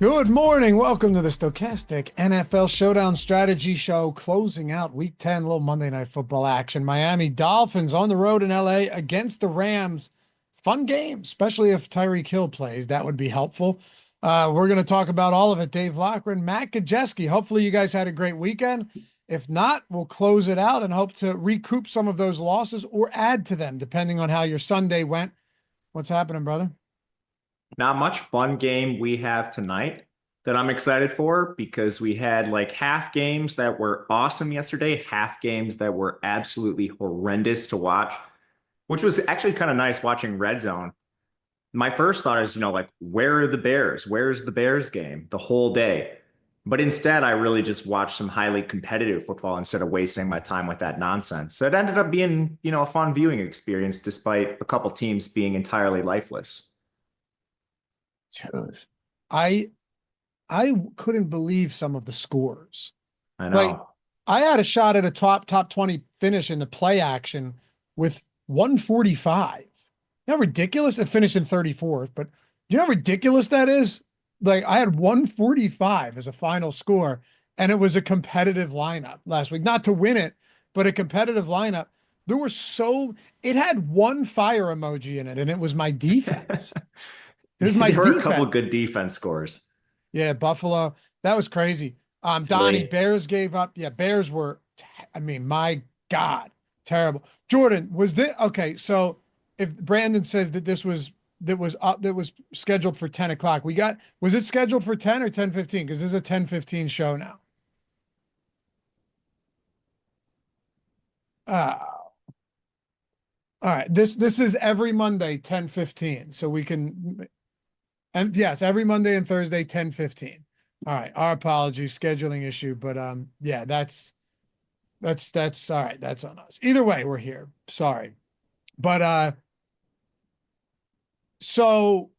Good morning. Welcome to the Stokastic NFL Showdown Strategy Show, closing out Week 10, little Monday Night Football action. Miami Dolphins on the road in LA against the Rams. Fun game, especially if Tyreek Hill plays. That would be helpful. We're going to talk about all of it. Dave Loughran, Matt Gajewski. Hopefully you guys had a great weekend. If not, we'll close it out and hope to recoup some of those losses or add to them, depending on how your Sunday went. What's happening, brother? Not much fun game we have tonight that I'm excited for because we had like half games that were awesome yesterday, half games that were absolutely horrendous to watch, which was actually kind of nice watching Red Zone. My first thought is, like, where are the Bears? Where's the Bears game the whole day? But instead, I really just watched some highly competitive football instead of wasting my time with that nonsense. So it ended up being, a fun viewing experience despite a couple teams being entirely lifeless. Dude, I I couldn't believe some of the scores. I Like, know. I had a shot at a top 20 finish in the play action with 145. You know how ridiculous it finished in 34th, but you know how ridiculous that is? Like, I had 145 as a final score, and it was a competitive lineup last week. Not to win it, but a competitive lineup. There were it had one fire emoji in it, and it was my defense. It was my There were a couple defense. good defense scores. Yeah, Buffalo. That was crazy. Donnie, Philly. Bears gave up. Yeah, Bears were, I mean, my God, terrible. Jordan, was this okay? So if Brandon says that that was scheduled for 10 o'clock, was it scheduled for 10 or 10:15? Because this is a 10:15 show now. All right. This is every Monday, 10:15. So we can, and yes, every Monday and Thursday, 10:15. All right. Our apologies, scheduling issue, but yeah, that's all right. That's on us. Either way, we're here. Sorry. But so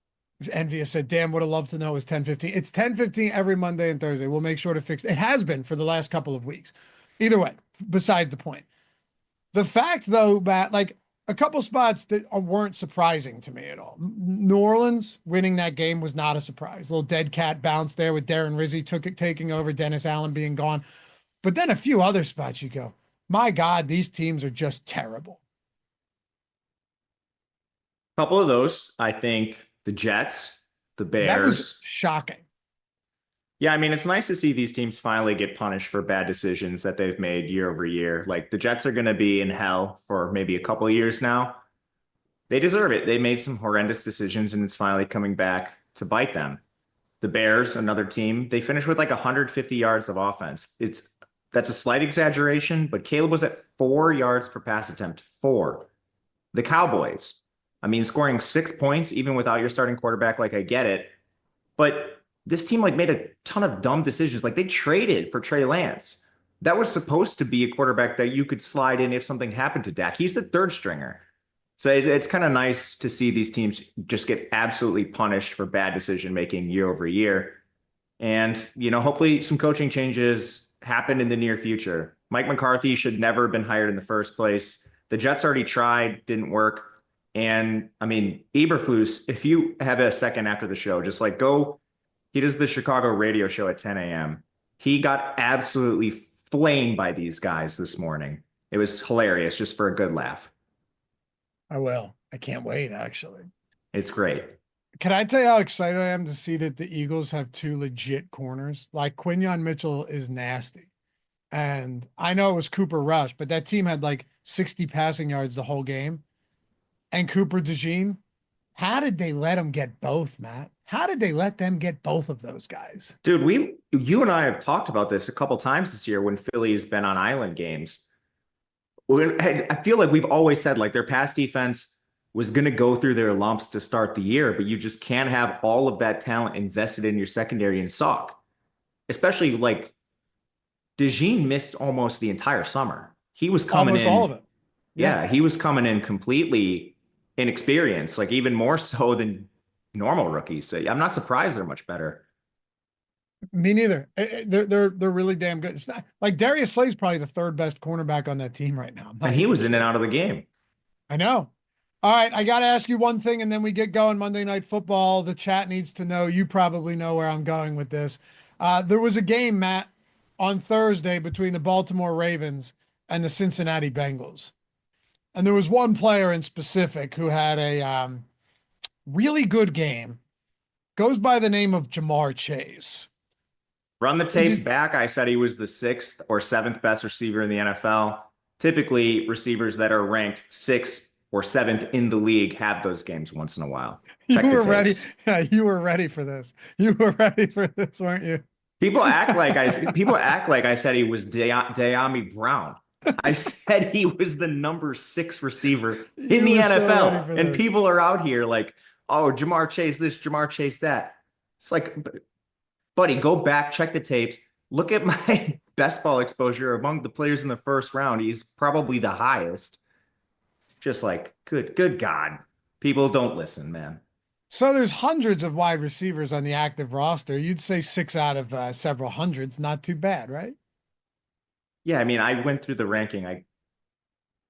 Envious said, damn, would have loved to know it was 10:15. It's 10:15 every Monday and Thursday. We'll make sure to fix it. It has been for the last couple of weeks. Either way, beside the point. The fact though, Matt, like a couple spots that weren't surprising to me at all. New Orleans winning that game was not a surprise. A little dead cat bounce there with Darren Rizzi taking over, Dennis Allen being gone. But then a few other spots you go, my God, these teams are just terrible. Couple of those, I think the Jets, the That was Bears. shocking. Yeah, I mean, it's nice to see these teams finally get punished for bad decisions that they've made year over year. Like the Jets are going to be in hell for maybe a couple of years now. They deserve it. They made some horrendous decisions and it's finally coming back to bite them. The Bears, another team, they finished with like 150 yards of offense. That's a slight exaggeration, but Caleb was at 4 yards per pass attempt. Four. The Cowboys, I mean, scoring 6 points even without your starting quarterback, like I get it. But this team like made a ton of dumb decisions. Like they traded for Trey Lance. That was supposed to be a quarterback that you could slide in if something happened to Dak. He's the third stringer. So it's kind of nice to see these teams just get absolutely punished for bad decision making year over year. And, hopefully some coaching changes happen in the near future. Mike McCarthy should never have been hired in the first place. The Jets already tried, didn't work. And I mean, Eberflus, if you have a second after the show, just like go, he does the Chicago radio show at 10 a.m. He got absolutely flamed by these guys this morning. It was hilarious just for a good laugh. I will. I can't wait, actually. It's great. Can I tell you how excited I am to see that the Eagles have two legit corners? Like Quinyon Mitchell is nasty. And I know it was Cooper Rush, but that team had like 60 passing yards the whole game. And Cooper DeJean, how did they let him get both, Matt? How did they let them get both of those guys? Dude, you and I have talked about this a couple times this year when Philly's been on island games. I feel like we've always said like their pass defense was going to go through their lumps to start the year, but you just can't have all of that talent invested in your secondary and suck. Especially like DeJean missed almost the entire summer. He was coming Almost all of in. it. Yeah, he was coming in completely inexperienced, like even more so than normal rookies. So I'm not surprised they're much better. Me neither. They're really damn good. It's not like Darius Slay's probably the third best cornerback on that team right now. I'm And not he even was in and kidding. out of the game. I know. All right, I got to ask you one thing, and then we get going. Monday Night Football. The chat needs to know. You probably know where I'm going with this. There was a game, Matt, on Thursday between the Baltimore Ravens and the Cincinnati Bengals, and there was one player in specific who had a really good game. Goes by the name of Jamar Chase. Run the tapes back. I said he was the 6th or 7th best receiver in the NFL. Typically, receivers that are ranked 6th or 7th in the league have those games once in a while. Check you were ready. Yeah, you were ready for this. You were ready for this, weren't you? People act like I said he was De'Ami Brown. I said he was the number 6 receiver in the NFL. So and people are out here like, oh, Jamar Chase this, Jamar Chase that. It's like, buddy, go back, check the tapes. Look at my best ball exposure among the players in the first round. He's probably the highest. Just like, good God. People don't listen, man. So there's hundreds of wide receivers on the active roster. You'd say 6 out of several hundreds. Not too bad, right? Yeah, I mean, I went through the ranking.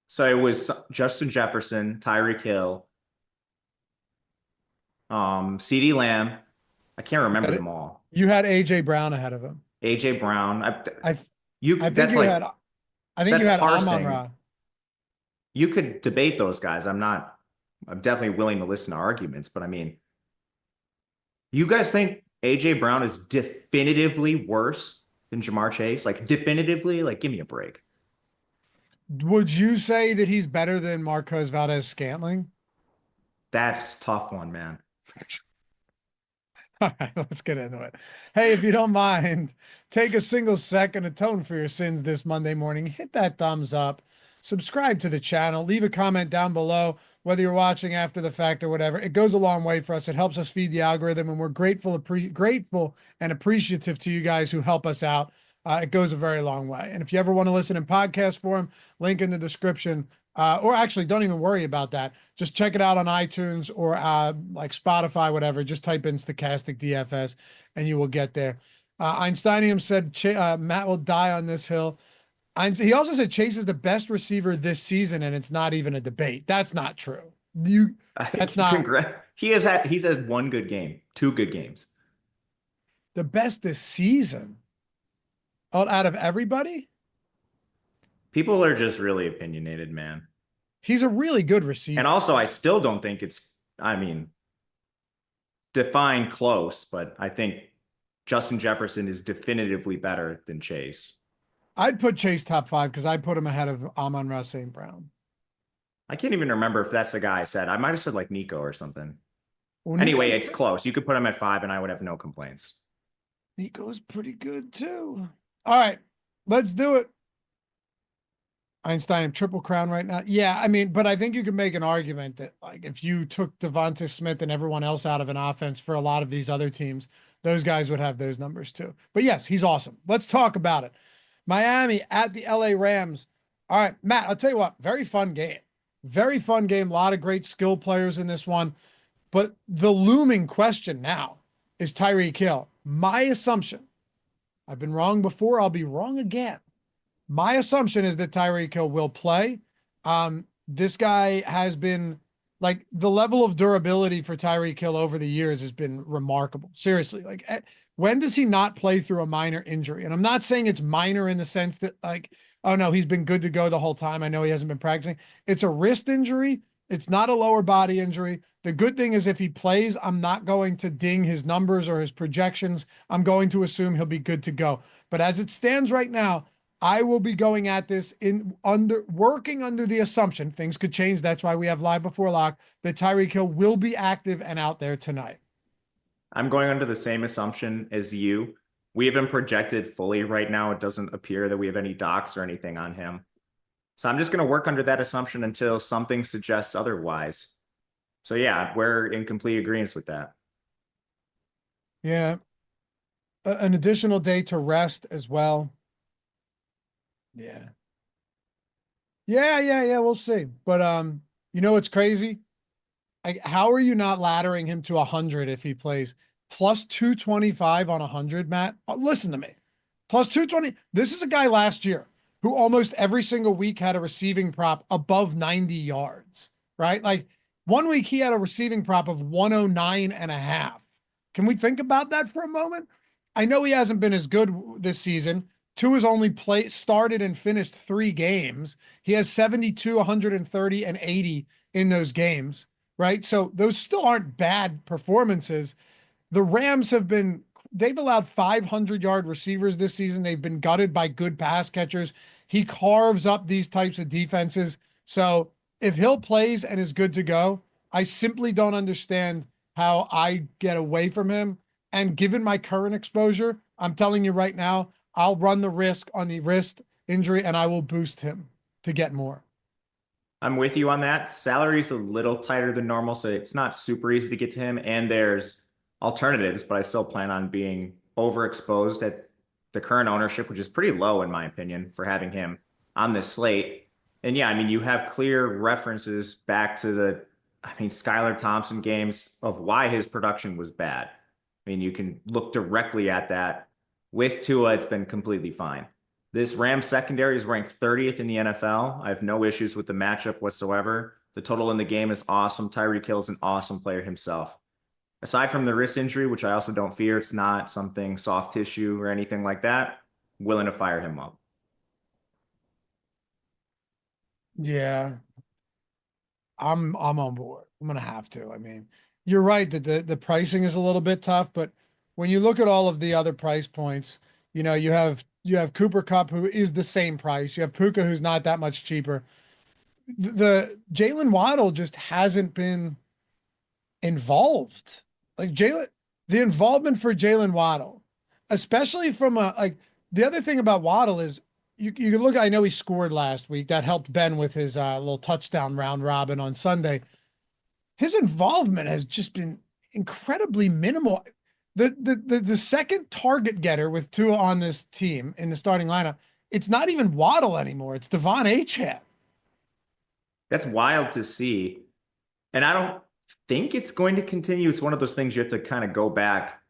So it was Justin Jefferson, Tyreek Hill, CeeDee Lamb. I can't remember them all. You had AJ Brown ahead of him. AJ Brown. I think you had Amon-Ra. You could debate those guys. I'm definitely willing to listen to arguments, but I mean, you guys think AJ Brown is definitively worse than Jamar Chase? Like definitively? Like, give me a break. Would you say that he's better than Marquez Valdes-Scantling? That's a tough one, man. All right, let's get into it. Hey, if you don't mind, take a single second, atone for your sins this Monday morning. Hit that thumbs up. Subscribe to the channel. Leave a comment down below, whether you're watching after the fact or whatever. It goes a long way for us. It helps us feed the algorithm, and we're grateful and appreciative to you guys who help us out. It goes a very long way. And if you ever want to listen in podcast form, link in the description. Or actually, don't even worry about that. Just check it out on iTunes or like Spotify, whatever. Just type in Stokastic DFS, and you will get there. Einsteinium said Matt will die on this hill. He also said Chase is the best receiver this season, and it's not even a debate. That's not true. That's not. He's had one good game, 2 good games. The best this season, out of everybody. People are just really opinionated, man. He's a really good receiver. And also, I still don't think it's, define close, but I think Justin Jefferson is definitively better than Chase. I'd put Chase top 5 because I'd put him ahead of Amon-Ra St. Brown. I can't even remember if that's the guy I said. I might have said like Nico or something. Well, anyway, it's close. You could put him at 5 and I would have no complaints. Nico's pretty good too. All right, let's do it. Einstein Triple Crown right now. Yeah, I mean, but I think you could make an argument that like if you took Devonta Smith and everyone else out of an offense for a lot of these other teams, those guys would have those numbers too. But yes, he's awesome. Let's talk about it. Miami at the LA Rams. All right, Matt, I'll tell you what, very fun game. Very fun game. A lot of great skill players in this one. But the looming question now is Tyreek Hill. My assumption, I've been wrong before, I'll be wrong again. My assumption is that Tyreek Hill will play. This guy has been, like, the level of durability for Tyreek Hill over the years has been remarkable. Seriously, like, when does he not play through a minor injury? And I'm not saying it's minor in the sense that, like, oh, no, he's been good to go the whole time. I know he hasn't been practicing. It's a wrist injury. It's not a lower body injury. The good thing is if he plays, I'm not going to ding his numbers or his projections. I'm going to assume he'll be good to go. But as it stands right now, I will be going at this working under the assumption, things could change, that's why we have live before lock, that Tyreek Hill will be active and out there tonight. I'm going under the same assumption as you. We haven't projected fully right now. It doesn't appear that we have any docs or anything on him. So I'm just going to work under that assumption until something suggests otherwise. So yeah, we're in complete agreement with that. Yeah. An additional day to rest as well. Yeah. We'll see. But you know what's crazy? How are you not laddering him to 100 if he plays plus 225 on 100, Matt? Listen to me. Plus 220. This is a guy last year who almost every single week had a receiving prop above 90 yards, right? Like, 1 week he had a receiving prop of 109.5. Can we think about that for a moment? I know he hasn't been as good this season. Tua has only started and finished 3 games. He has 72, 130, and 80 in those games, right? So those still aren't bad performances. The Rams they've allowed 500-yard receivers this season. They've been gutted by good pass catchers. He carves up these types of defenses. So if Hill plays and is good to go, I simply don't understand how I get away from him. And given my current exposure, I'm telling you right now, I'll run the risk on the wrist injury and I will boost him to get more. I'm with you on that. Salary's a little tighter than normal, so it's not super easy to get to him. And there's alternatives, but I still plan on being overexposed at the current ownership, which is pretty low in my opinion for having him on this slate. And yeah, I mean, you have clear references back to Skylar Thompson games of why his production was bad. I mean, you can look directly at that. With Tua, it's been completely fine. This Rams secondary is ranked 30th in the NFL. I have no issues with the matchup whatsoever. The total in the game is awesome. Tyreek Hill is an awesome player himself. Aside from the wrist injury, which I also don't fear, it's not something soft tissue or anything like that, willing to fire him up. Yeah, I'm on board. I'm gonna have to. I mean, you're right that the pricing is a little bit tough, but when you look at all of the other price points, you know, you have Cooper Kupp, who is the same price. You have Puka, who's not that much cheaper. The Jalen Waddle just hasn't been involved. Like the involvement for Jalen Waddle, especially from the other thing about Waddle is you can look, I know he scored last week. That helped Ben with his little touchdown round robin on Sunday. His involvement has just been incredibly minimal. The second target getter with Tua on this team in the starting lineup, it's not even Waddle anymore. It's Devon Achane. That's wild to see. And I don't think it's going to continue. It's one of those things you have to kind of go back.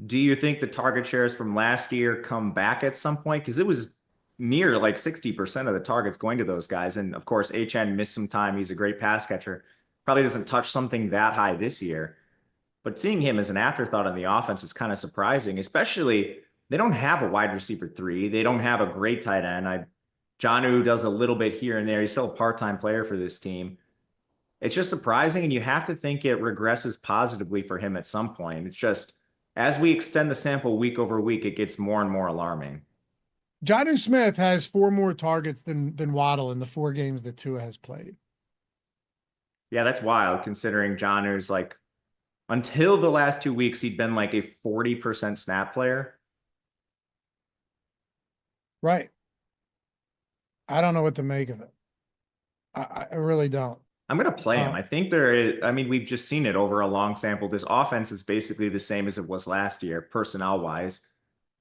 Do you think the target shares from last year come back at some point? Because it was near like 60% of the targets going to those guys. And of course, HN missed some time. He's a great pass catcher. Probably doesn't touch something that high this year. But seeing him as an afterthought on the offense is kind of surprising, especially they don't have a wide receiver 3. They don't have a great tight end. Jonnu does a little bit here and there. He's still a part-time player for this team. It's just surprising, and you have to think it regresses positively for him at some point. It's just, as we extend the sample week over week, it gets more and more alarming. Jonnu Smith has 4 more targets than Waddle in the 4 games that Tua has played. Yeah, that's wild, considering Jonnu's like, until the last 2 weeks, he'd been like a 40% snap player. Right. I don't know what to make of it. I really don't. I'm going to play him. I think there is, we've just seen it over a long sample. This offense is basically the same as it was last year, personnel-wise,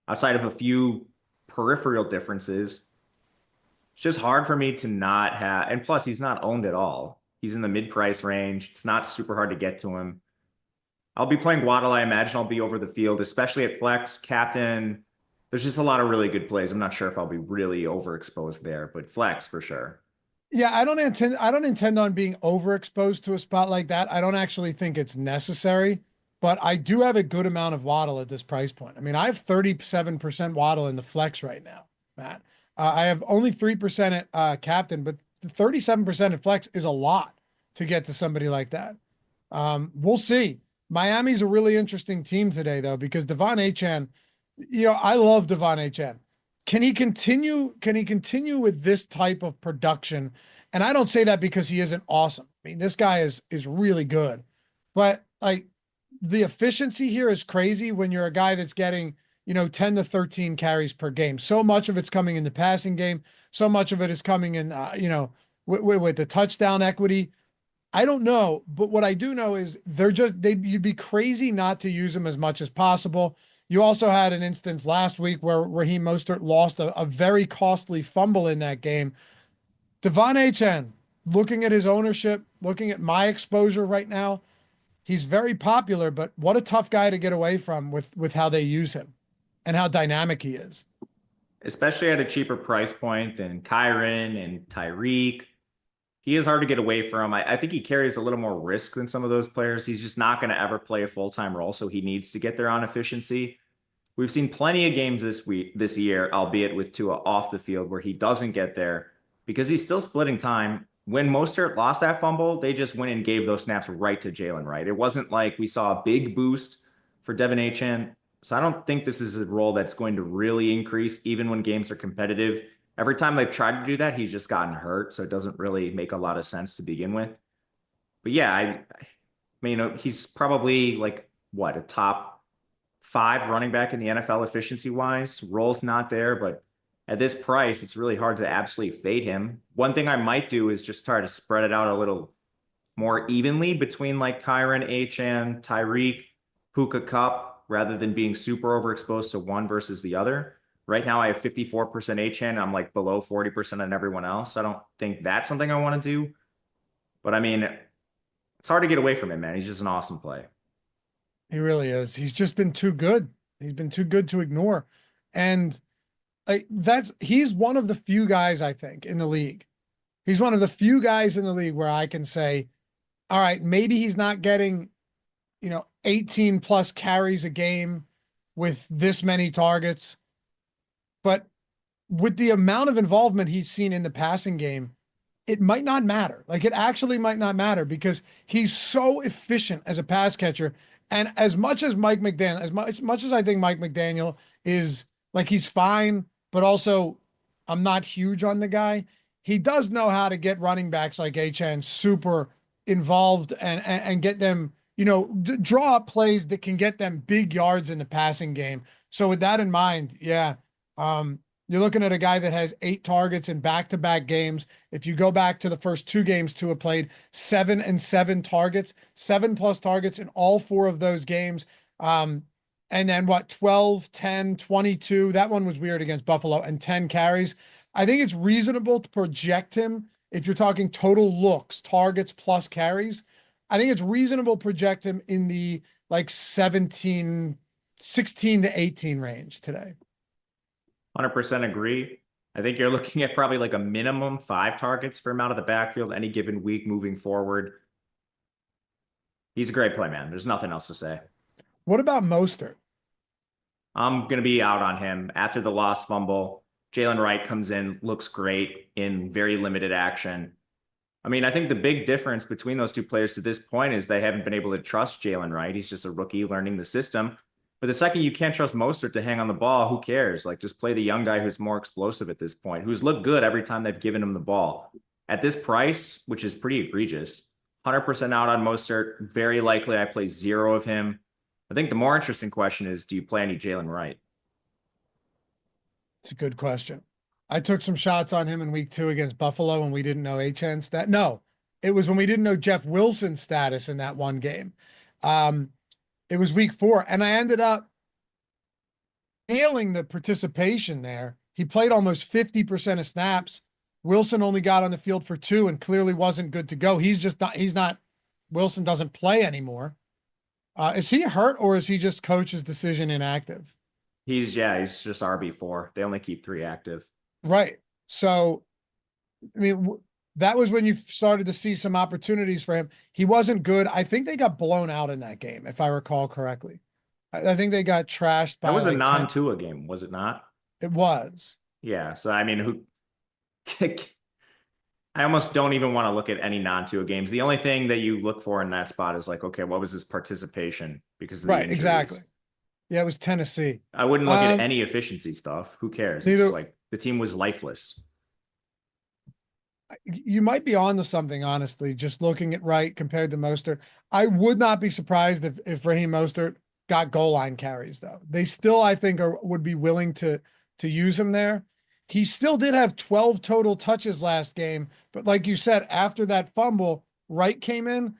outside of a few peripheral differences. It's just hard for me to not have, and plus he's not owned at all. He's in the mid-price range. It's not super hard to get to him. I'll be playing Waddle. I imagine I'll be over the field, especially at flex, captain. There's just a lot of really good plays. I'm not sure if I'll be really overexposed there, but flex for sure. Yeah, I don't intend on being overexposed to a spot like that. I don't actually think it's necessary, but I do have a good amount of Waddle at this price point. I mean, I have 37% Waddle in the flex right now, Matt. I have only 3% at captain, but 37% at flex is a lot to get to somebody like that. We'll see. Miami's a really interesting team today, though, because Devon Achane, you know, I love Devon Achane. Can he continue with this type of production? And I don't say that because he isn't awesome. I mean, this guy is really good. But like the efficiency here is crazy when you're a guy that's getting, 10 to 13 carries per game. So much of it's coming in the passing game. So much of it is coming in, with the touchdown equity. I don't know, but what I do know is you'd be crazy not to use them as much as possible. You also had an instance last week where Raheem Mostert lost a very costly fumble in that game. Devon Achane, looking at his ownership, looking at my exposure right now, he's very popular, but what a tough guy to get away from with how they use him and how dynamic he is. Especially at a cheaper price point than Kyron and Tyreek. he is hard to get away from. I think he carries a little more risk than some of those players. He's just not going to ever play a full-time role, so he needs to get there on efficiency. We've seen plenty of games this year, albeit with Tua off the field, where he doesn't get there because he's still splitting time. When Mostert lost that fumble, they just went and gave those snaps right to Jalen Wright. It wasn't like we saw a big boost for Devin Achane. So I don't think this is a role that's going to really increase even when games are competitive. Every time they've tried to do that, he's just gotten hurt. So it doesn't really make a lot of sense to begin with. But yeah, I mean, he's probably like what, a top 5 running back in the NFL efficiency wise. Role's not there, but at this price, it's really hard to absolutely fade him. One thing I might do is just try to spread it out a little more evenly between like Kyren, Achane, Tyreek, Puka Cup, rather than being super overexposed to one versus the other. Right now, I have 54% Achane. I'm like below 40% on everyone else. I don't think that's something I want to do. But I mean, it's hard to get away from him, man. He's just an awesome play. He really is. He's just been too good. He's been too good to ignore. And he's one of the few guys, I think, in the league. He's one of the few guys in the league where I can say, all right, maybe he's not getting, 18 plus carries a game with this many targets, but with the amount of involvement he's seen in the passing game, it might not matter. Like, it actually might not matter because he's so efficient as a pass catcher. And as much as Mike McDaniel, as much as I think Mike McDaniel is like, he's fine, but also I'm not huge on the guy. He does know how to get running backs like Achane super involved and get them, draw up plays that can get them big yards in the passing game. So with that in mind, yeah, you're looking at a guy that has 8 targets in back-to-back games. If you go back to the first 2 games Tua played, 7 and 7 targets, 7+ targets in all 4 of those games. And then 12, 10, 22, that one was weird against Buffalo, and 10 carries. I think it's reasonable to project him if you're talking total looks, targets plus carries. I think it's reasonable to project him in the like 16 to 18 range today. 100% agree. I think you're looking at probably like a minimum 5 targets for him out of the backfield any given week moving forward. He's a great play, man. There's nothing else to say. What about Mostert? I'm going to be out on him after the lost fumble. Jalen Wright comes in, looks great in very limited action. I mean, I think the big difference between those 2 players to this point is they haven't been able to trust Jalen Wright. He's just a rookie learning the system. But the second you can't trust Mostert to hang on the ball, who cares? Like, just play the young guy who's more explosive at this point, who's looked good every time they've given him the ball. At this price, which is pretty egregious, 100% out on Mostert. Very likely I play 0 of him. I think the more interesting question is, do you play any Jalen Wright? It's a good question. I took some shots on him in week 2 against Buffalo when we didn't know Achane's stat. No, it was when we didn't know Jeff Wilson's status in that one game. It was week 4, and I ended up nailing the participation there. He played almost 50% of snaps. Wilson only got on the field for 2 and clearly wasn't good to go. Wilson doesn't play anymore. Is he hurt, or is he just coach's decision inactive? He's just RB4. They only keep 3 active. Right. So, I mean, that was when you started to see some opportunities for him. He wasn't good. I think they got blown out in that game, if I recall correctly. I think they got trashed by. That was a non-Tua game, was it not? It was. Yeah. So, I mean, I almost don't even want to look at any non-Tua games. The only thing that you look for in that spot is like, okay, what was his participation because of the injuries? Exactly. Yeah, it was Tennessee. I wouldn't look at any efficiency stuff. Who cares? It's like the team was lifeless. You might be on to something, honestly, just looking at Wright compared to Mostert. I would not be surprised if Raheem Mostert got goal line carries, though. They still, I think, would be willing to use him there. He still did have 12 total touches last game, but like you said, after that fumble, Wright came in.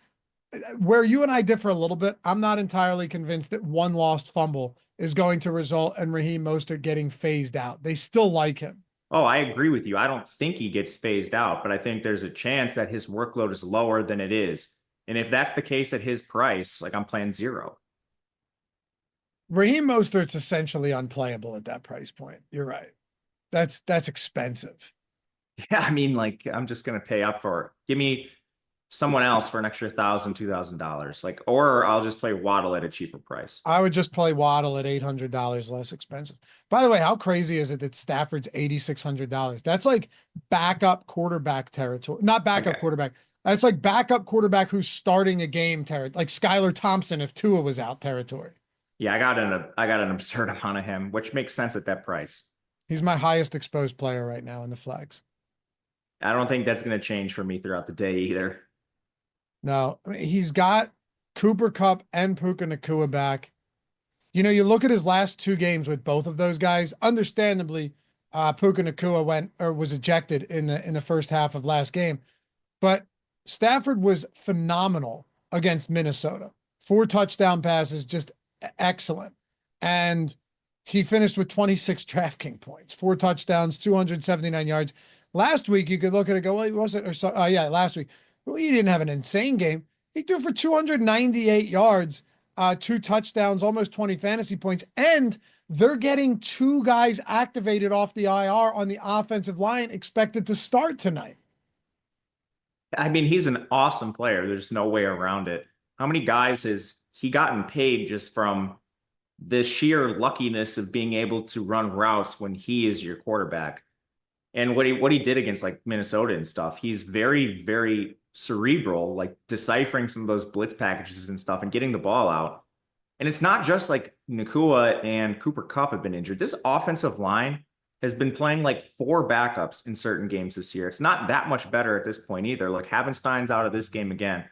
Where you and I differ a little bit, I'm not entirely convinced that one lost fumble is going to result in Raheem Mostert getting phased out. They still like him. Oh, I agree with you. I don't think he gets phased out, but I think there's a chance that his workload is lower than it is. And if that's the case at his price, like, I'm playing 0. Raheem Mostert's essentially unplayable at that price point. You're right. That's expensive. Yeah, I mean, like I'm just gonna pay up for it. Give me someone else for an extra $1,000, $2,000. Like, or I'll just play Waddle at a cheaper price. I would just play Waddle at $800 less expensive. By the way, how crazy is it that Stafford's $8,600? That's like backup quarterback territory. Not backup Okay. quarterback. That's like backup quarterback who's starting a game territory. Like Skylar Thompson if Tua was out territory. Yeah, I got an absurd amount of him, which makes sense at that price. He's my highest exposed player right now in the flex. I don't think that's going to change for me throughout the day either. No, I mean, he's got Cooper Kupp and Puka Nacua back. You know, you look at his last two games with both of those guys. Understandably, Puka Nacua went or was ejected in the first half of last game, but Stafford was phenomenal against Minnesota. 4 touchdown passes, just excellent, and he finished with 26 DraftKings points, 4 touchdowns, 279 yards. Last week, you could look at it and go, well, he wasn't, or so, yeah, last week. Well, he didn't have an insane game. He threw for 298 yards, 2 touchdowns, almost 20 fantasy points, and they're getting 2 guys activated off the IR on the offensive line expected to start tonight. I mean, he's an awesome player. There's no way around it. How many guys has he gotten paid just from the sheer luckiness of being able to run routes when he is your quarterback? And what he did against like Minnesota and stuff, he's very, very cerebral, like deciphering some of those blitz packages and stuff and getting the ball out. And it's not just like Nacua and Cooper Kupp have been injured. This offensive line has been playing like 4 backups in certain games this year. It's not that much better at this point either. Like Havenstein's out of this game again.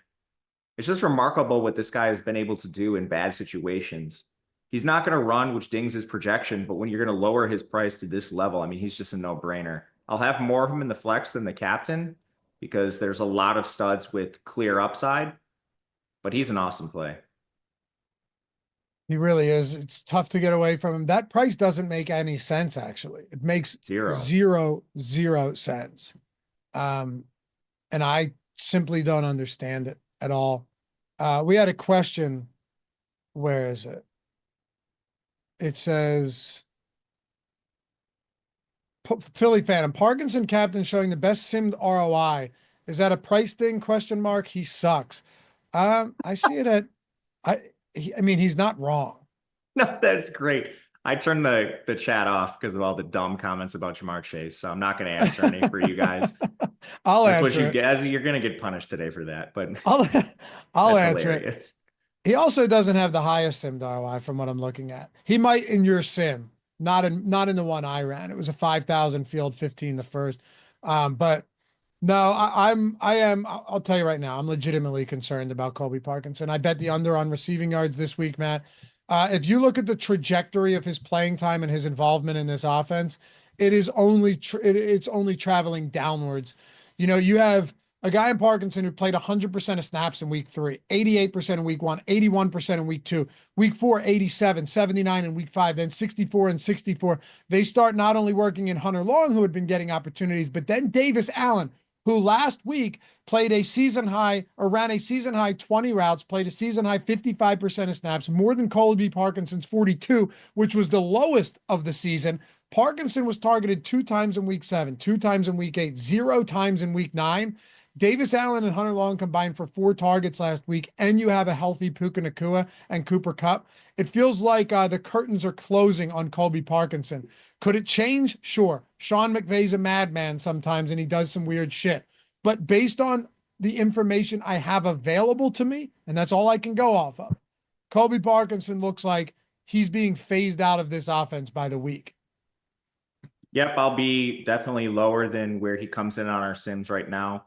It's just remarkable what this guy has been able to do in bad situations. He's not going to run, which dings his projection, but when you're going to lower his price to this level, I mean, he's just a no-brainer. I'll have more of him in the flex than the captain because there's a lot of studs with clear upside, but he's an awesome play. He really is. It's tough to get away from him. That price doesn't make any sense, actually. It makes zero sense. And I simply don't understand it at all. We had a question. Where is it? It says, Philly Phantom, Parkinson captain showing the best simmed ROI. Is that a price thing? Question mark. He sucks. I see it at, I mean, he's not wrong. No, that's great. I turned the chat off because of all the dumb comments about Jamar Chase, so I'm not going to answer any for you guys. I'll That's answer what you it. guys, you're going to get punished today for that, but I'll that's answer hilarious. it. He also doesn't have the highest simmed ROI from what I'm looking at. He might in your sim, not in the one I ran. It was a 5,000 field, 15 the first. But no, I'll tell you right now, I'm legitimately concerned about Colby Parkinson. I bet the under on receiving yards this week, Matt. If you look at the trajectory of his playing time and his involvement in this offense, it is only it's only traveling downwards. You know, you have a guy in Parkinson who played 100% of snaps in week 3, 88% in week 1, 81% in week 2, week 4, 87, 79 in week 5, then 64 and 64. They start not only working in Hunter Long, who had been getting opportunities, but then Davis Allen, who last week played a season high or ran a season high 20 routes, played a season high 55% of snaps, more than Colby Parkinson's 42, which was the lowest of the season. Parkinson was targeted 2 times in week 7, 2 times in week 8, 0 times in week 9. Davis Allen and Hunter Long combined for 4 targets last week, and you have a healthy Puka Nacua and Cooper Kupp. It feels like the curtains are closing on Colby Parkinson. Could it change? Sure. Sean McVay's a madman sometimes, and he does some weird shit. But based on the information I have available to me, and that's all I can go off of, Colby Parkinson looks like he's being phased out of this offense by the week. Yep, I'll be definitely lower than where he comes in on our sims right now.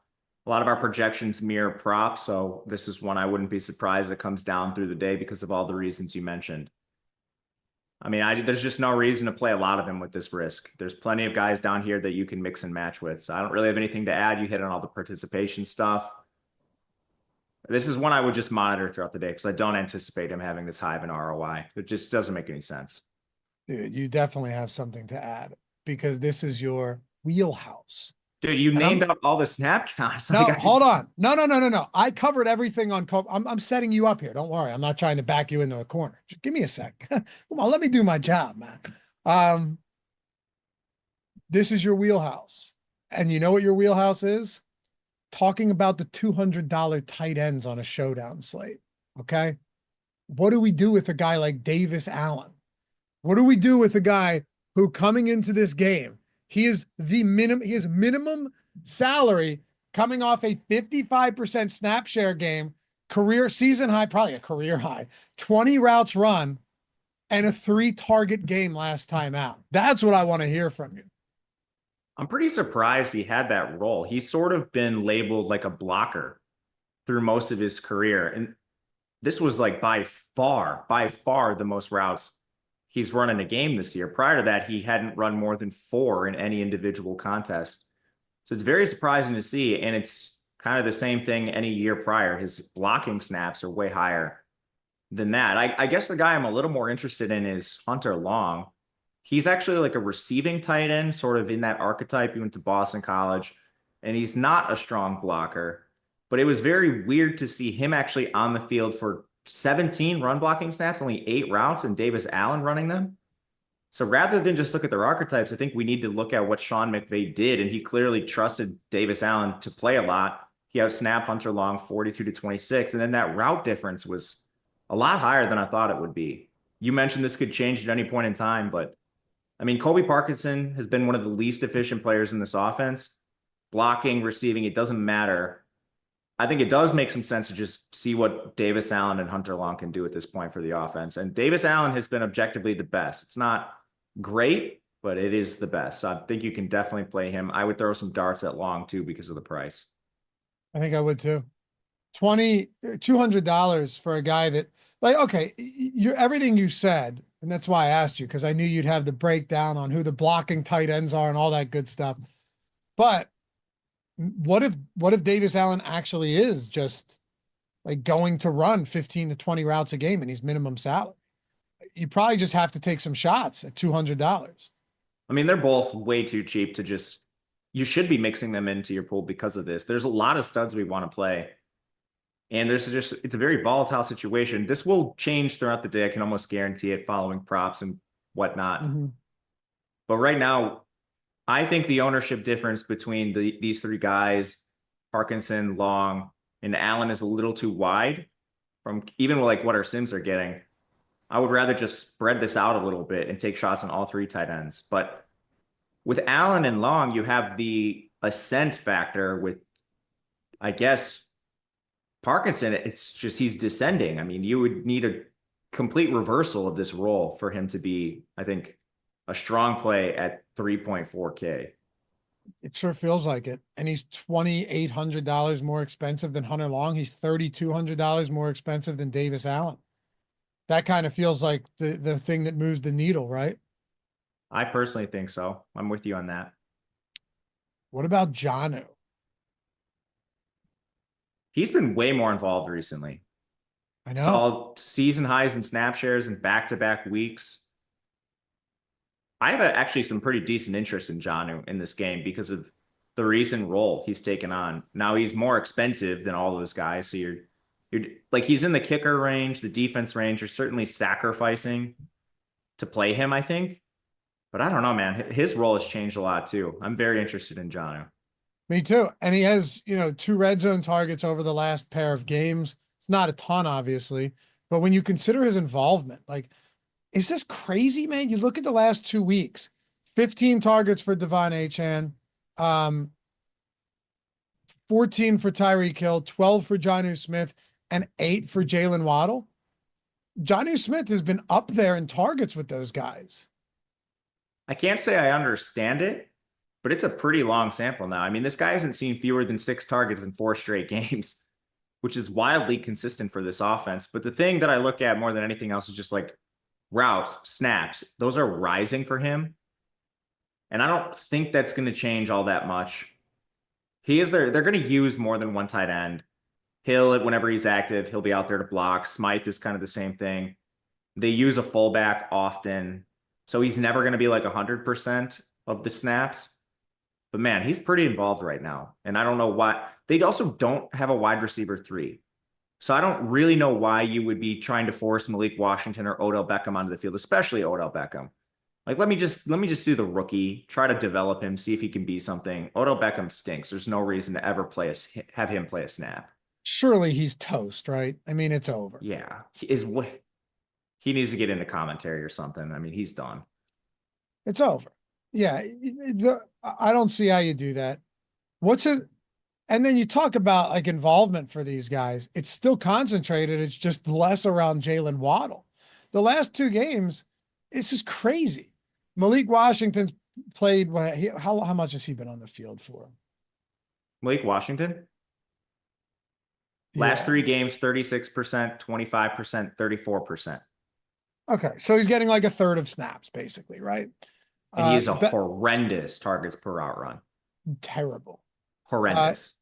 A lot of our projections mirror props, so this is one I wouldn't be surprised it comes down through the day because of all the reasons you mentioned. I mean, there's just no reason to play a lot of him with this risk. There's plenty of guys down here that you can mix and match with. So I don't really have anything to add. You hit on all the participation stuff. This is one I would just monitor throughout the day because I don't anticipate him having this high of an ROI. It just doesn't make any sense. Dude, you definitely have something to add because this is your wheelhouse. Dude, you named out all the snap counts. No, hold on. No. I covered everything on Colby. I'm setting you up here. Don't worry. I'm not trying to back you into a corner. Just give me a sec. Come on, let me do my job, man. This is your wheelhouse. And you know what your wheelhouse is? Talking about the $200 tight ends on a showdown slate. Okay. What do we do with a guy like Davis Allen? What do we do with a guy who coming into this game, he is minimum salary coming off a 55% snap share game, career season high, probably a career high, 20 routes run, and a 3-target game last time out. That's what I want to hear from you. I'm pretty surprised he had that role. He's sort of been labeled like a blocker through most of his career. And this was like by far the most routes he's run in a game this year. Prior to that, he hadn't run more than 4 in any individual contest. So it's very surprising to see. And it's kind of the same thing any year prior. His blocking snaps are way higher than that. I guess the guy I'm a little more interested in is Hunter Long. He's actually like a receiving tight end, sort of in that archetype. He went to Boston College, and he's not a strong blocker. But it was very weird to see him actually on the field for 17 run blocking snaps, only 8 routes, and Davis Allen running them. So rather than just look at their archetypes, I think we need to look at what Sean McVay did, and he clearly trusted Davis Allen to play a lot. He outsnapped Hunter Long 42-26, and then that route difference was a lot higher than I thought it would be. You mentioned this could change at any point in time, but I mean, Colby Parkinson has been one of the least efficient players in this offense. Blocking, receiving, it doesn't matter. I think it does make some sense to just see what Davis Allen and Hunter Long can do at this point for the offense. And Davis Allen has been objectively the best. It's not great, but it is the best. So I think you can definitely play him. I would throw some darts at Long too because of the price. I think I would too. $200 for a guy that, like, okay, everything you said, and that's why I asked you, because I knew you'd have the breakdown on who the blocking tight ends are and all that good stuff. But what if Davis Allen actually is just like going to run 15 to 20 routes a game and he's minimum salary? You probably just have to take some shots at $200. I mean, they're both way too cheap to just, you should be mixing them into your pool because of this. There's a lot of studs we want to play. And it's a very volatile situation. This will change throughout the day. I can almost guarantee it, following props and whatnot. Mm-hmm. But right now, I think the ownership difference between these 3 guys, Parkinson, Long, and Allen, is a little too wide from even like what our sims are getting. I would rather just spread this out a little bit and take shots on all 3 tight ends. But with Allen and Long, you have the ascent factor with, I guess, Parkinson. It's just he's descending. I mean, you would need a complete reversal of this role for him to be, I think, a strong play at 3.4K. It sure feels like it. And he's $2,800 more expensive than Hunter Long. He's $3,200 more expensive than Davis Allen. That kind of feels like the thing that moves the needle, right? I personally think so. I'm with you on that. What about Jonnu? He's been way more involved recently. I know. Saw season highs in snap shares in back-to-back weeks. I have actually some pretty decent interest in Jonnu in this game because of the recent role he's taken on. Now he's more expensive than all those guys. So you're like, he's in the kicker range, the defense range. You're certainly sacrificing to play him, I think. But I don't know, man. His role has changed a lot too. I'm very interested in Jonnu. Me too. And he has, 2 red zone targets over the last pair of games. It's not a ton, obviously, but when you consider his involvement, like, is this crazy, man? You look at the last 2 weeks, 15 targets for Devon Achane, 14 for Tyreek Hill, 12 for Jonnu Smith, and 8 for Jalen Waddle. Jonnu Smith has been up there in targets with those guys. I can't say I understand it, but it's a pretty long sample now. I mean, this guy hasn't seen fewer than 6 targets in 4 straight games, which is wildly consistent for this offense. But the thing that I look at more than anything else is just like routes, snaps. Those are rising for him. And I don't think that's going to change all that much. They're going to use more than one tight end. Hill, whenever he's active, he'll be out there to block. Smythe is kind of the same thing. They use a fullback often. So he's never going to be like 100% of the snaps. But man, he's pretty involved right now. And I don't know why. They also don't have a wide receiver 3. So I don't really know why you would be trying to force Malik Washington or Odell Beckham onto the field, especially Odell Beckham. Like, let me just do the rookie, try to develop him, see if he can be something. Odell Beckham stinks. There's no reason to ever have him play a snap. Surely he's toast, right? I mean, it's over. Yeah, he needs to get into commentary or something. I mean, he's done. It's over. Yeah, I don't see how you do that. What's it? And then you talk about like involvement for these guys. It's still concentrated. It's just less around Jalen Waddle. The last two games, it's just crazy. Malik Washington played how much has he been on the field for? Malik Washington, last 3 games, 36%, 25%, 34%. Okay, so he's getting like a third of snaps, basically, right? And he has a horrendous targets per route run. Terrible. Horrendous.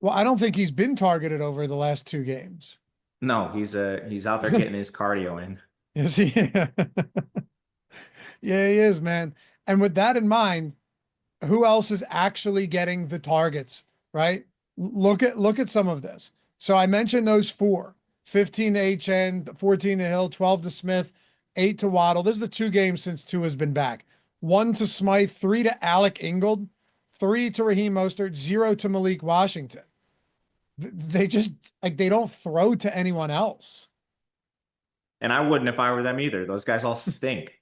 Well, I don't think he's been targeted over the last 2 games. No, he's out there getting his cardio in. Is he? Yeah, he is, man. And with that in mind, who else is actually getting the targets, right? Look at some of this. So I mentioned those 4, 15 to HN, 14 to Hill, 12 to Smith, 8 to Waddle. This is the 2 games since 2 has been back. 1 to Smythe, 3 to Alec Ingold, 3 to Raheem Mostert, 0 to Malik Washington. They just like, they don't throw to anyone else. And I wouldn't if I were them either. Those guys all stink.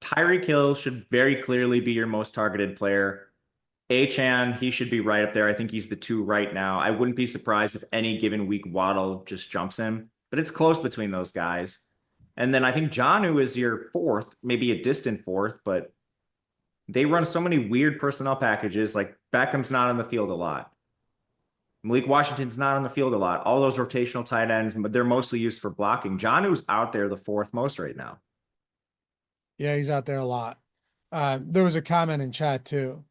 Tyreek Hill should very clearly be your most targeted player. Achan, he should be right up there. I think he's the 2 right now. I wouldn't be surprised if any given week Waddle just jumps him, but it's close between those guys. And then I think Jonnu is your 4th, maybe a distant 4th, but they run so many weird personnel packages. Like Beckham's not on the field a lot. Malik Washington's not on the field a lot. All those rotational tight ends, but they're mostly used for blocking. Jonnu's out there the 4th most right now. Yeah, he's out there a lot. There was a comment in chat too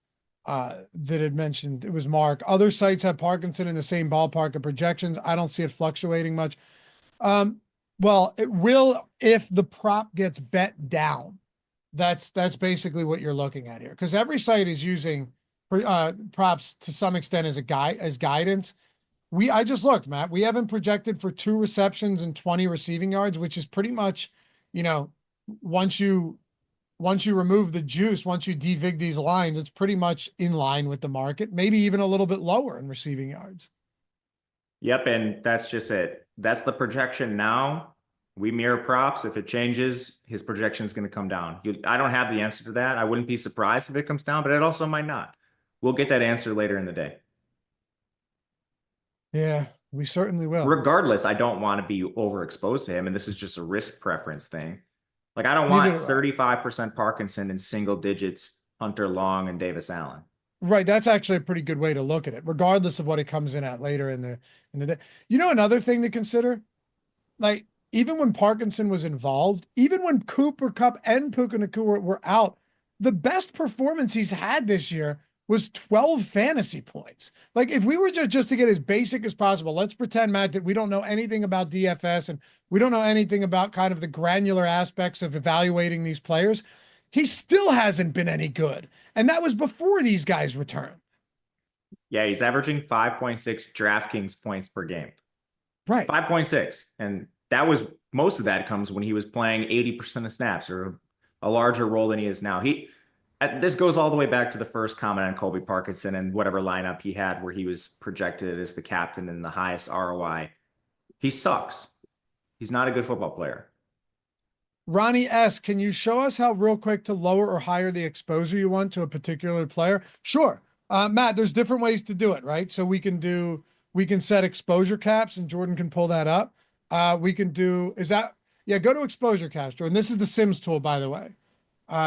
that had mentioned, it was Mark. Other sites have Parkinson in the same ballpark of projections. I don't see it fluctuating much. Well, it will if the prop gets bet down. That's basically what you're looking at here, because every site is using props to some extent as guidance. I just looked, Matt. We haven't projected for 2 receptions and 20 receiving yards, which is pretty much, once you remove the juice, once you devig these lines, it's pretty much in line with the market, maybe even a little bit lower in receiving yards. Yep, and that's just it. That's the projection now. We mirror props. If it changes, his projection is going to come down. I don't have the answer to that. I wouldn't be surprised if it comes down, but it also might not. We'll get that answer later in the day. Yeah, we certainly will. Regardless, I don't want to be overexposed to him, and this is just a risk preference thing. Like, I don't want 35% Parkinson in single digits, Hunter Long and Davis Allen. Right. That's actually a pretty good way to look at it, regardless of what it comes in at later in the day. Another thing to consider, like, even when Parkinson was involved, even when Cooper Kupp and Puka Nacua were out, the best performance he's had this year was 12 fantasy points. Like, if we were just to get as basic as possible, let's pretend, Matt, that we don't know anything about DFS and we don't know anything about kind of the granular aspects of evaluating these players. He still hasn't been any good. And that was before these guys returned. Yeah, he's averaging 5.6 DraftKings points per game. Right. 5.6. And that was, most of that comes when he was playing 80% of snaps, or a larger role than he is now. This goes all the way back to the first comment on Colby Parkinson and whatever lineup he had where he was projected as the captain and the highest ROI. He sucks. He's not a good football player. Ronnie S., can you show us how real quick to lower or higher the exposure you want to a particular player? Sure. Matt, there's different ways to do it, right? So we can set exposure caps, and Jordan can pull that up. Go to exposure caps, Jordan. This is the Sims tool, by the way.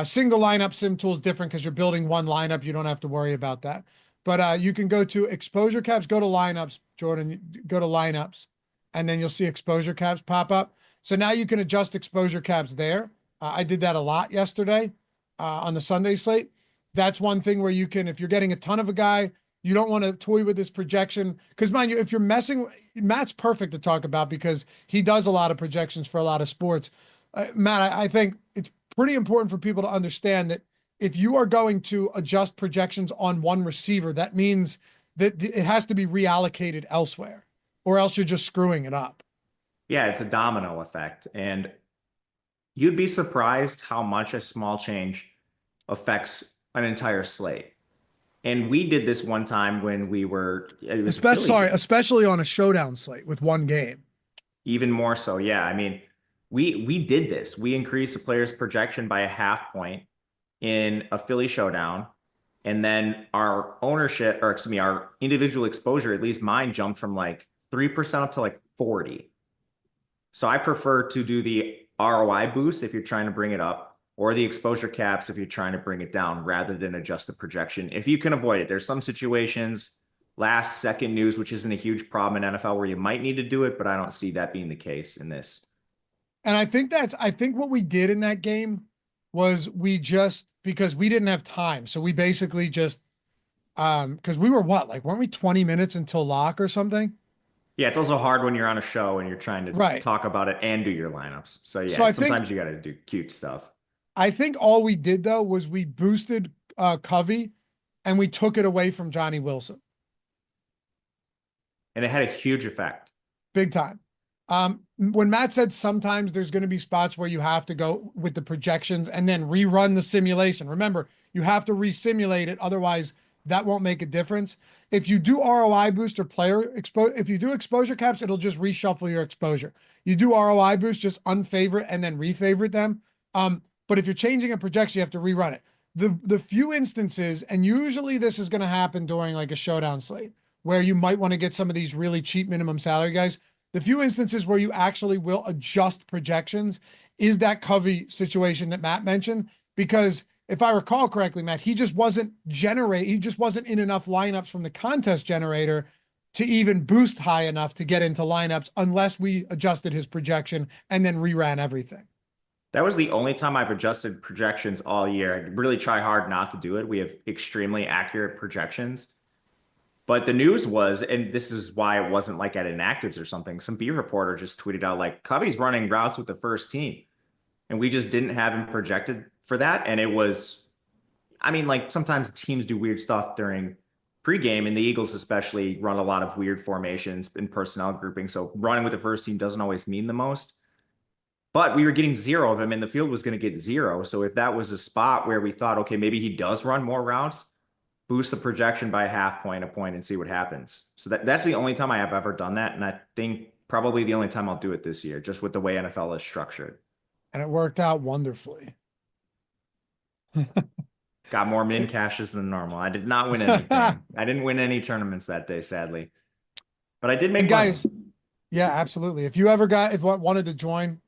Single lineup sim tool is different because you're building one lineup. You don't have to worry about that. But you can go to exposure caps, go to lineups, Jordan, go to lineups, and then you'll see exposure caps pop up. So now you can adjust exposure caps there. I did that a lot yesterday on the Sunday slate. That's one thing where you can, if you're getting a ton of a guy, you don't want to toy with this projection. Because mind you, if you're Matt's perfect to talk about because he does a lot of projections for a lot of sports. Matt, I think it's pretty important for people to understand that if you are going to adjust projections on one receiver, that means that it has to be reallocated elsewhere, or else you're just screwing it up. Yeah, it's a domino effect. And you'd be surprised how much a small change affects an entire slate. And we did this one time when it was a Philly game. Especially on a showdown slate with one game. Even more so, yeah. I mean, we did this. We increased the player's projection by a half point in a Philly showdown. And then our ownership, or excuse me, our individual exposure, at least mine, jumped from like 3% up to like 40. So I prefer to do the ROI boost if you're trying to bring it up, or the exposure caps if you're trying to bring it down, rather than adjust the projection. If you can avoid it, there's some situations, last second news, which isn't a huge problem in NFL, where you might need to do it, but I don't see that being the case in this. And I think what we did in that game was because we didn't have time. So we basically just, because we were weren't we 20 minutes until lock or something? Yeah, it's also hard when you're on a show and you're trying to talk about it and do your lineups. So yeah, sometimes you got to do cute stuff. I think all we did though was we boosted Covey and we took it away from Johnny Wilson. And it had a huge effect. Big time. When Matt said sometimes there's going to be spots where you have to go with the projections and then rerun the simulation. Remember, you have to resimulate it. Otherwise, that won't make a difference. If you do ROI boost or if you do exposure caps, it'll just reshuffle your exposure. You do ROI boost, just unfavorite and then refavorite them. But if you're changing a projection, you have to rerun it. The few instances, and usually this is going to happen during like a showdown slate, where you might want to get some of these really cheap minimum salary guys. The few instances where you actually will adjust projections is that Covey situation that Matt mentioned, because if I recall correctly, Matt, he just wasn't in enough lineups from the contest generator to even boost high enough to get into lineups unless we adjusted his projection and then reran everything. That was the only time I've adjusted projections all year. I really try hard not to do it. We have extremely accurate projections. But the news was, and this is why it wasn't like at inactives or something, some beat reporter just tweeted out like, Covey's running routes with the first team. And we just didn't have him projected for that. And it was, I mean, like sometimes teams do weird stuff during pregame, and the Eagles especially run a lot of weird formations and personnel grouping. So running with the first team doesn't always mean the most. But we were getting zero of him, and the field was going to get zero. So if that was a spot where we thought, okay, maybe he does run more routes, boost the projection by a point, and see what happens. So that's the only time I have ever done that. And I think probably the only time I'll do it this year, just with the way NFL is structured. And it worked out wonderfully. Got more min cashes than normal. I did not win anything. I didn't win any tournaments that day, sadly. But I did make guys. Yeah, absolutely. If you wanted to join,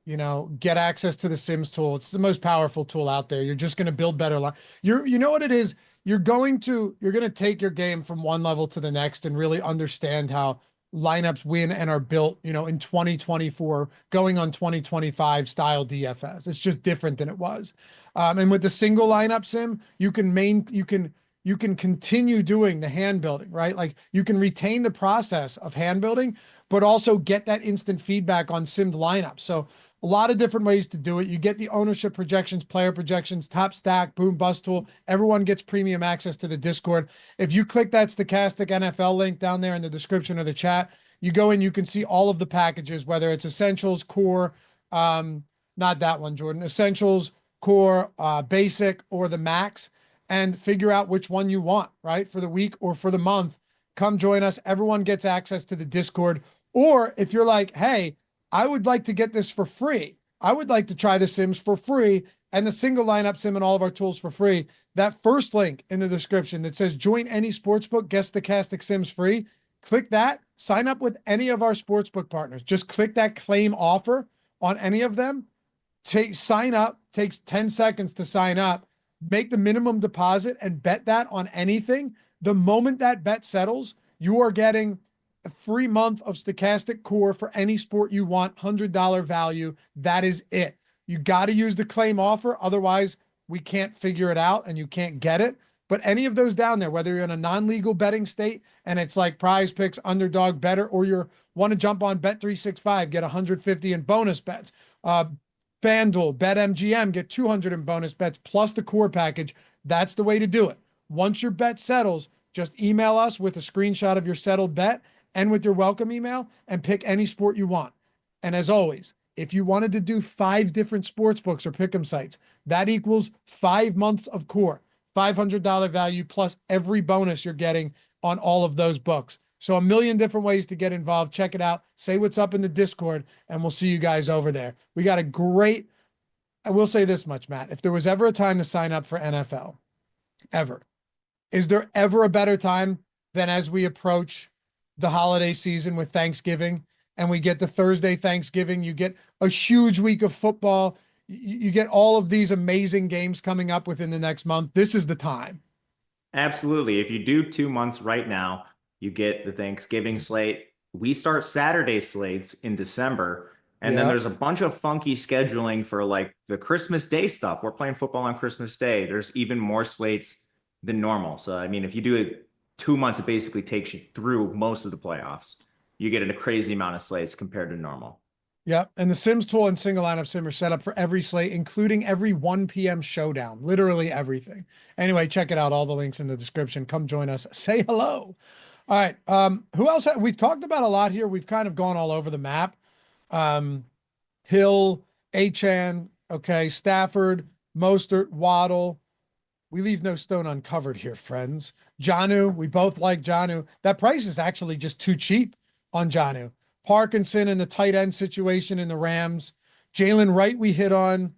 get access to the Sims tool. It's the most powerful tool out there. You're just going to build better. You know what it is? You're going to take your game from one level to the next and really understand how lineups win and are built, in 2024 going on 2025 style DFS. It's just different than it was. And with the single lineup sim, you can continue doing the hand building, right? Like you can retain the process of hand building, but also get that instant feedback on simmed lineups. So a lot of different ways to do it. You get the ownership projections, player projections, top stack, boom, bust tool. Everyone gets premium access to the Discord. If you click that Stokastic NFL link down there in the description of the chat, you go in, you can see all of the packages, whether it's Essentials, Core, not that one, Jordan, Essentials, Core, Basic, or the Max, and figure out which one you want, right? For the week or for the month. Come join us. Everyone gets access to the Discord. Or if you're like, hey, I would like to get this for free. I would like to try the Sims for free and the single lineup sim and all of our tools for free. That first link in the description that says join any sportsbook, get Stokastic Sims free. Click that, sign up with any of our sportsbook partners. Just click that claim offer on any of them. Sign up, takes 10 seconds to sign up, make the minimum deposit and bet that on anything. The moment that bet settles, you are getting a free month of Stokastic Core for any sport you want, $100 value. That is it. You got to use the claim offer. Otherwise, we can't figure it out and you can't get it. But any of those down there, whether you're in a non-legal betting state and it's like Prize Picks, Underdog, Better, or you want to jump on Bet365, get 150 in bonus bets. FanDuel, BetMGM, get 200 in bonus bets plus the core package. That's the way to do it. Once your bet settles, just email us with a screenshot of your settled bet and with your welcome email and pick any sport you want. And as always, If you wanted to do 5 different sports books or pick'em sites, that equals 5 months of core, $500 value plus every bonus you're getting on all of those books. So a million different ways to get involved. Check it out. Say what's up in the Discord, and we'll see you guys over there. We got a great, I will say this much, Matt. If there was ever a time to sign up for NFL, ever, is there ever a better time than as we approach the holiday season with Thanksgiving and we get the Thursday Thanksgiving, you get a huge week of football, you get all of these amazing games coming up within the next month. This is the time. Absolutely. If you do 2 months right now, you get the Thanksgiving slate. We start Saturday slates in December. And then there's a bunch of funky scheduling for like the Christmas Day stuff. We're playing football on Christmas Day. There's even more slates than normal. So, I mean, if you do it 2 months, it basically takes you through most of the playoffs. You get a crazy amount of slates compared to normal. Yeah. And the Sims tool and single lineup sim are set up for every slate, including every 1 p.m. showdown, literally everything. Anyway, check it out. All the links in the description. Come join us. Say hello. All right. Who else? We've talked about a lot here. We've kind of gone all over the map. Hill, Achane, okay, Stafford, Mostert, Waddle. We leave no stone uncovered here, friends. Jonnu, we both like Jonnu. That price is actually just too cheap on Jonnu. Parkinson and the tight end situation in the Rams. Jalen Wright we hit on.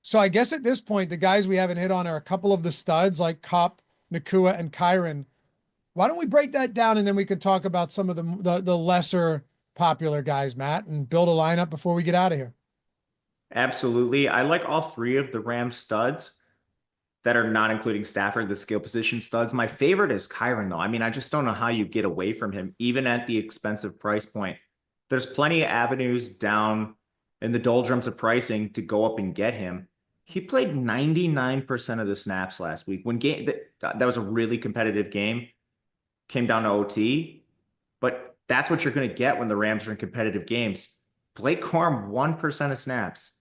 So I guess at this point, the guys we haven't hit on are a couple of the studs like Kupp, Nakua, and Kyron. Why don't we break that down and then we could talk about some of the lesser popular guys, Matt, and build a lineup before we get out of here. Absolutely. I like all 3 of the Rams studs that are not including Stafford, the skill position studs. My favorite is Kyron, though. I mean, I just don't know how you get away from him, even at the expensive price point. There's plenty of avenues down in the doldrums of pricing to go up and get him. He played 99% of the snaps last week. When that was a really competitive game. Came down to OT, but that's what you're going to get when the Rams are in competitive games. Blake Corum, 1% of snaps.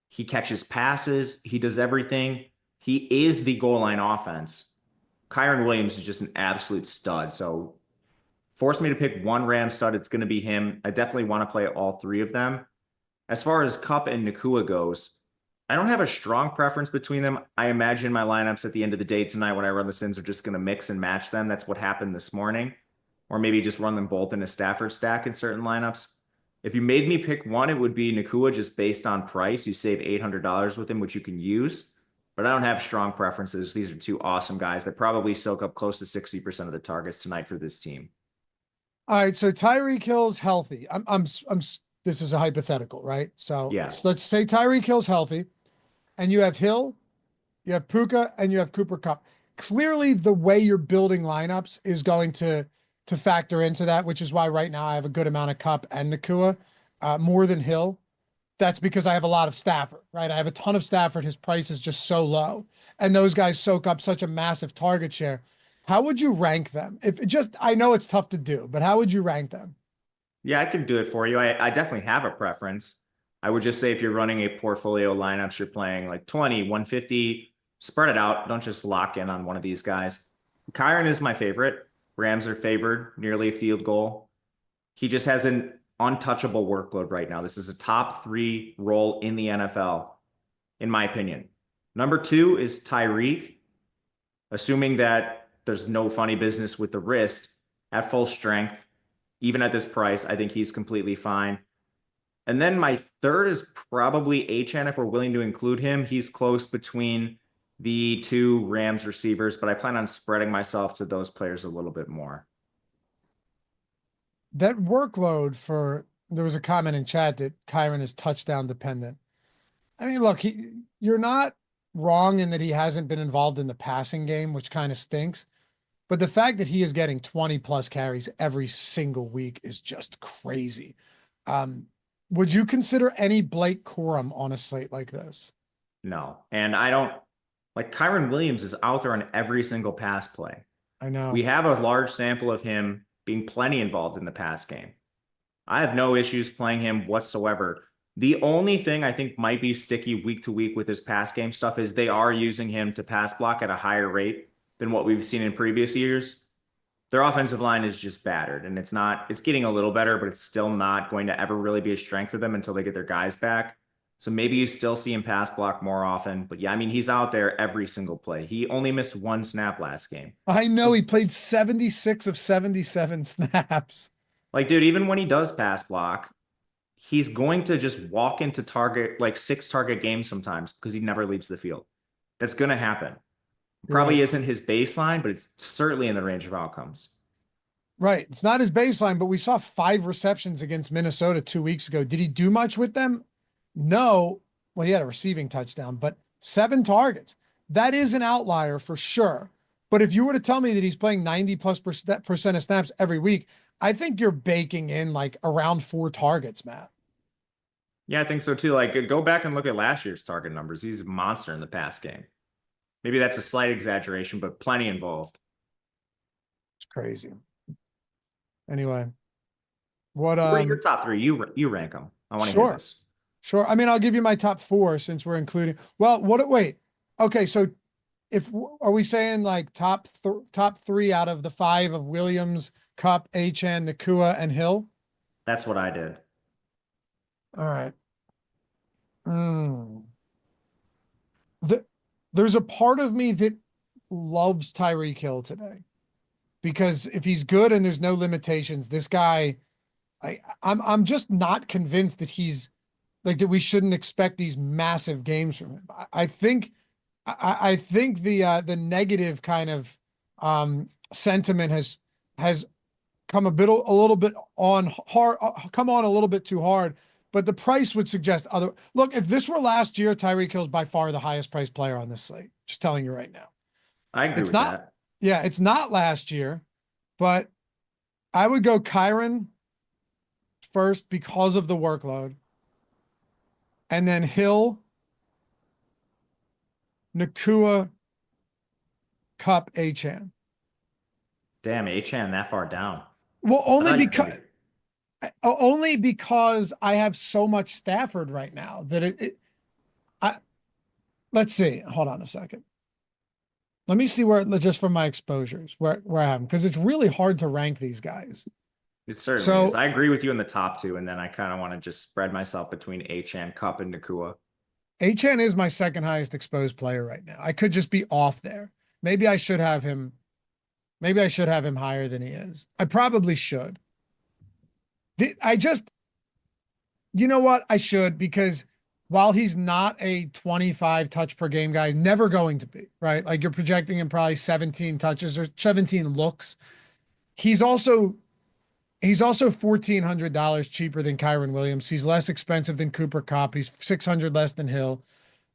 He catches passes. He does everything. He is the goal line offense. Kyron Williams is just an absolute stud. So force me to pick one Ram stud, it's going to be him. I definitely want to play all 3 of them. As far as Kupp and Nakua goes, I don't have a strong preference between them. I imagine my lineups at the end of the day tonight when I run the Sims are just going to mix and match them. That's what happened this morning. Or maybe just run them both in a Stafford stack in certain lineups. If you made me pick one, it would be Nakua just based on price. You save $800 with him, which you can use. But I don't have strong preferences. These are 2 awesome guys that probably soak up close to 60% of the targets tonight for this team. All right, so Tyreek Hill's healthy. This is a hypothetical, right? So yeah. Let's say Tyreek Hill's healthy, and you have Hill, you have Puka, and you have Cooper Kupp. Clearly, the way you're building lineups is going to factor into that, which is why right now I have a good amount of Kupp and Nakua, more than Hill. That's because I have a lot of Stafford, right? I have a ton of Stafford. His price is just so low, and those guys soak up such a massive target share. How would you rank them? I know it's tough to do, but how would you rank them? Yeah, I can do it for you. I definitely have a preference. I would just say if you're running a portfolio lineups, you're playing like 20, 150, spread it out. Don't just lock in on one of these guys. Kyron is my favorite. Rams are favored, nearly a field goal. He just has an untouchable workload right now. This is a top 3 role in the NFL, in my opinion. Number 2 is Tyreek, assuming that there's no funny business with the wrist at full strength. Even at this price, I think he's completely fine. And then my 3rd is probably Achane if we're willing to include him. He's close between the 2 Rams receivers, but I plan on spreading myself to those players a little bit more. That workload there was a comment in chat that Kyron is touchdown dependent. I mean, look, you're not wrong in that he hasn't been involved in the passing game, which kind of stinks. But the fact that he is getting 20 plus carries every single week is just crazy. Would you consider any Blake Corum on a slate like this? No. And I don't like Kyron Williams is out there on every single pass play. I know. We have a large sample of him being plenty involved in the pass game. I have no issues playing him whatsoever. The only thing I think might be sticky week to week with his pass game stuff is they are using him to pass block at a higher rate than what we've seen in previous years. Their offensive line is just battered, and it's getting a little better, but it's still not going to ever really be a strength for them until they get their guys back. So maybe you still see him pass block more often. But yeah, I mean, he's out there every single play. He only missed one snap last game. I know he played 76 of 77 snaps. Like, dude, even when he does pass block, he's going to just walk into like 6 target games sometimes because he never leaves the field. That's going to happen. Probably isn't his baseline, but it's certainly in the range of outcomes. Right. It's not his baseline, but we saw 5 receptions against Minnesota 2 weeks ago. Did he do much with them? No. Well, he had a receiving touchdown, but 7 targets. That is an outlier for sure. But if you were to tell me that he's playing 90+% of snaps every week, I think you're baking in like around 4 targets, Matt. Yeah, I think so too. Like, go back and look at last year's target numbers. He's a monster in the pass game. Maybe that's a slight exaggeration, but plenty involved. It's crazy. Anyway, what are your top 3? You rank them. I want to hear this. Sure. I mean, I'll give you my top 4 since we're including. Well, wait. Okay, so are we saying like top 3 out of the 5 of Williams, Kupp, Achane, Nacua, and Hill? That's what I did. All right. There's a part of me that loves Tyreek Hill today because if he's good and there's no limitations, this guy, I'm just not convinced that he's like that we shouldn't expect these massive games from him. I think the negative kind of sentiment has come a little bit on hard, come on a little bit too hard. But the price would suggest other. Look, if this were last year, Tyreek Hill's by far the highest priced player on this slate. Just telling you right now. I agree with that. Yeah, it's not last year, but I would go Kyron first because of the workload, and then Hill, Nacua, Kupp, Achane. Damn, Achane that far down. Well, only because I have so much Stafford right now that let's see. Hold on a second. Let me see where, just from my exposures, where I have them, because it's really hard to rank these guys. It certainly is. I agree with you in the top 2, and then I kind of want to just spread myself between Achane, Kupp, and Nacua. Achane is my second highest exposed player right now. I could just be off there. Maybe I should have him. Maybe I should have him higher than he is. I probably should. You know what? I should, because while he's not a 25 touch per game guy, never going to be, right? Like you're projecting him probably 17 touches or 17 looks. He's also $1,400 cheaper than Kyron Williams. He's less expensive than Cooper Kupp. He's $600 less than Hill.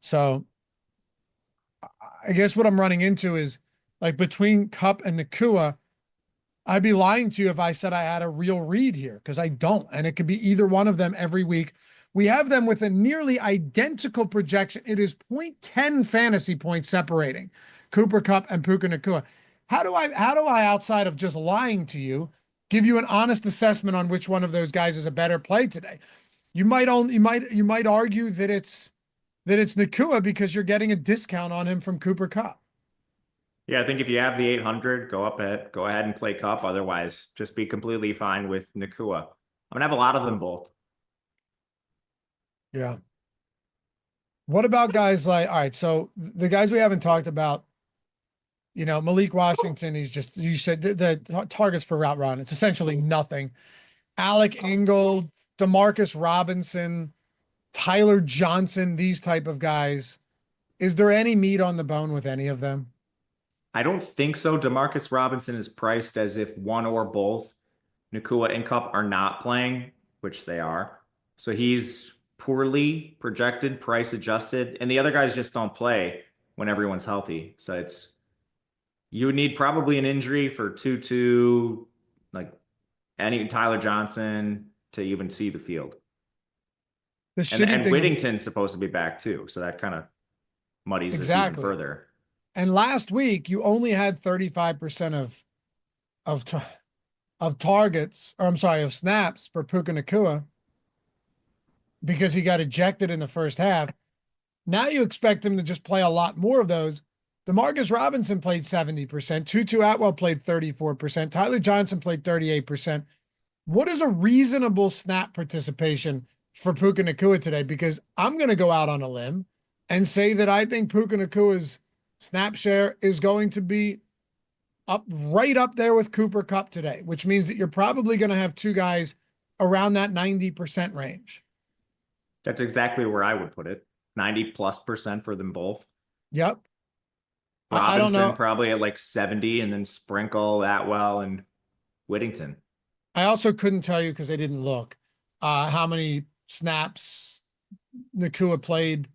So I guess what I'm running into is like between Kupp and Nacua, I'd be lying to you if I said I had a real read here, because I don't. And it could be either one of them every week. We have them with a nearly identical projection. It is 0.10 fantasy points separating Cooper Kupp and Puka Nacua. How do I, outside of just lying to you, give you an honest assessment on which one of those guys is a better play today? You might argue that it's Nacua because you're getting a discount on him from Cooper Kupp. Yeah, I think if you have the 800, go ahead and play Kupp. Otherwise, just be completely fine with Nacua. I'm gonna have a lot of them both. Yeah. What about guys like, all right, so the guys we haven't talked about, Malik Washington, you said the targets per route run, it's essentially nothing. Alec Ingold, Demarcus Robinson, Tyler Johnson, these type of guys. Is there any meat on the bone with any of them? I don't think so. Demarcus Robinson is priced as if one or both Nacua and Kupp are not playing, which they are. So he's poorly projected, price adjusted, and the other guys just don't play when everyone's healthy. So you would need probably an injury for Tutu, like any Tyler Johnson to even see the field. And Whittington's supposed to be back too, so that kind of muddies this even further. And last week you only had 35% of targets, or I'm sorry, of snaps for Puka Nacua because he got ejected in the first half. Now you expect him to just play a lot more of those. Demarcus Robinson played 70%. Tutu Atwell played 34%. Tyler Johnson played 38%. What is a reasonable snap participation for Puka Nacua today? Because I'm going to go out on a limb and say that I think Puka Nacua's snap share is going to be right up there with Cooper Kupp today, which means that you're probably going to have two guys around that 90% range. That's exactly where I would put it. 90+% for them both. Yep. Robinson I don't know. Probably at like 70, and then sprinkle Atwell and Whittington. I also couldn't tell you because I didn't look how many snaps Nacua played